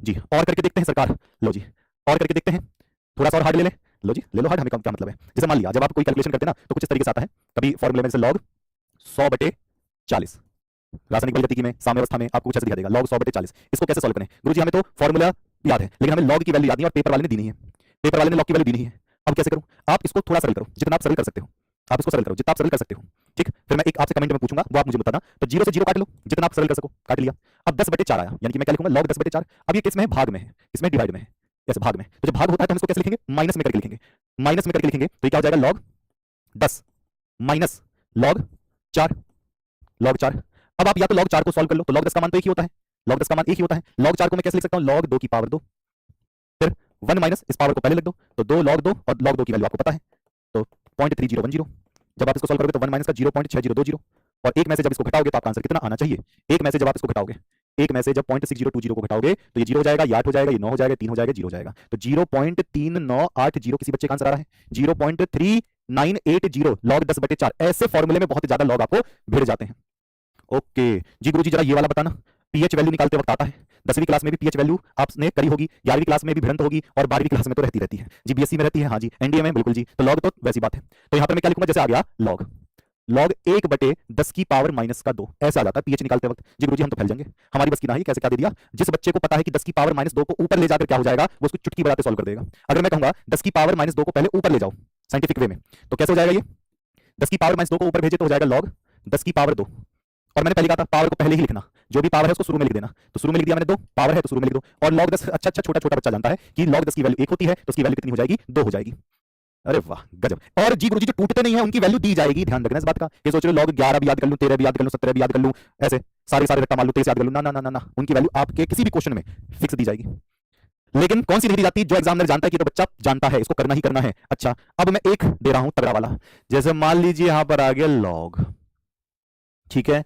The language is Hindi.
जी और करके देखते हैं सरकार। लो जी और करके देखते हैं, थोड़ा सा और हार्ड ले लें। लो जी ले लो हार्ड, हमें क्या मतलब है। जैसे मान लिया जब आप कोई कैलकुलेशन करते हैं ना तो कुछ इस तरीके से आता है, कभी फॉर्मूले में जैसे लॉग 100/40, रासायनिक बल गतिकी में साम्यावस्था में आपको कुछ ऐसे दिखा देगा लॉग 100/40। इसको कैसे सॉल्व करें गुरुजी, हमें तो फॉर्मूला याद है लेकिन हमें लॉग की वैल्यू याद नहीं, और पेपर वाले ने दी नहीं है, पेपर वाले ने लॉग की वैल्यू दी नहीं है। अब कैसे करूं, आप इसको थोड़ा सरल करो, जितना आप सरल कर सकते हो आप इसको सरल करो, जितना आप सरल कर सकते हो। ठीक, फिर मैं एक आपसे कमेंट में पूछूंगा वो आप मुझे बताना। तो 0 से 0 काट लो, जितना आप सरल कर सको काट लिया। अब 10/4 आया, यानी कि मैं क्या लिखूंगा लॉग 10/4। अब ये किस में है, भाग में है, इसमें डिवाइड में है, जैसे भाग में। तो जब भाग होता है तो हम इसको कैसे लिखेंगे, माइनस में करके लिखेंगे, माइनस में करके लिखेंगे तो ये क्या हो जाएगा लॉग 10 माइनस लॉग 4, लॉग 4। अब आप या तो लॉग 4 को सॉल्व कर लो, तो लॉग 10 का मान तो एक ही होता है, लॉग 10 का मान एक ही होता है। लॉग 4 को मैं कैसे लिख सकता हूं, लॉग 2 की पावर 2, फिर 1 माइनस इस पावर को पहले लिख दो, तो 2 लॉग 2 और लॉग 2 की वैल्यू आपको पता है, तो 0.3010। जब आप इसको सॉल्व करोगे तो 1 माइनस का 0.6020, और एक में से जब इसको घटाओगे तो आपका आंसर कितना आना चाहिए, एक में से जब आप इसको घटाओगे, एक में से जब 0.6020 को घटाओगे तो ये 0 हो जाएगा, ये 8 हो जाएगा, ये 9 हो जाएगा, 3 हो जाएगा, 0 हो जाएगा। तो 0.3980 किसी बच्चे का आंसर आ रहा है, 0.3980 लॉग 10/4। ऐसे फॉर्मूले में बहुत ज्यादा लॉग आपको भिड़ जाते हैं। ओके जी गुरुजी जरा ये वाला बताना, पीएच वैल्यू निकालते वक्त आता है, 10वीं क्लास में भी पीएच वैल्यू आपने करी होगी, 11वीं क्लास में भी भिड़ंत होगी, और 12वीं क्लास में तो रहती है जी, बीएससी में रहती है, हाँ जी एनडीए में बिल्कुल जी। तो लॉग तो वैसी बात है, तो यहां पर मैं क्या लिखूंगा, जैसे आ गया लॉग, लॉग 1/10 की पावर माइनस का 2 ऐसा आ जाता है पीएच निकालते वक्त। जी गुरुजी हम तो फैल जाएंगे, हमारी बस की नहीं, कैसे क्या दे दिया। जिस बच्चे को पता है कि 10 की पावर -2 को ऊपर ले जाकर क्या हो जाएगा, वो उसको चुटकी बजाते सॉल्व कर देगा। अगर मैं कहूंगा 10 की पावर -2 को पहले ऊपर ले जाओ साइंटिफिक वे में, तो कैसे हो जाएगा ये, 10 की पावर -2 को ऊपर भेजे तो हो जाएगा लॉग 10 की पावर 2, और मैंने पहले कहा था पावर को पहले ही लिखना, जो भी पावर है उसको शुरू में लिख देना, तो शुरू में लिख दिया मैंने 2, पावर है तो शुरू में लिख दो। और लॉग 10 अच्छा अच्छा छोटा छोटा बच्चा जानता है कि लॉग 10 की वैल्यू 1 होती है, तो उसकी वैल्यू कितनी हो जाएगी, 2 हो जाएगी। अरे वाह गजब। और जी गुरुजी जो टूटते नहीं है उनकी वैल्यू दी जाएगी, ध्यान रखना इस बात का। ये सोच रहे लॉग 11 भी याद कर लूं, 13 भी याद कर लूं, 17 भी याद कर लूं, ऐसे सारे सारे रट्टा मार लूं, 23 याद कर लूं, ना ना ना ना ना, उनकी वैल्यू आपके किसी भी क्वेश्चन में फिक्स दी जाएगी। लेकिन कौन सी नहीं दी जाती, जो एग्जामिनर जानता है कि तो बच्चा जानता है इसको करना ही करना है। अच्छा अब मैं एक दे रहा हूं तगड़ा वाला, जैसे मान लीजिए यहां पर आ गया लॉग, ठीक है,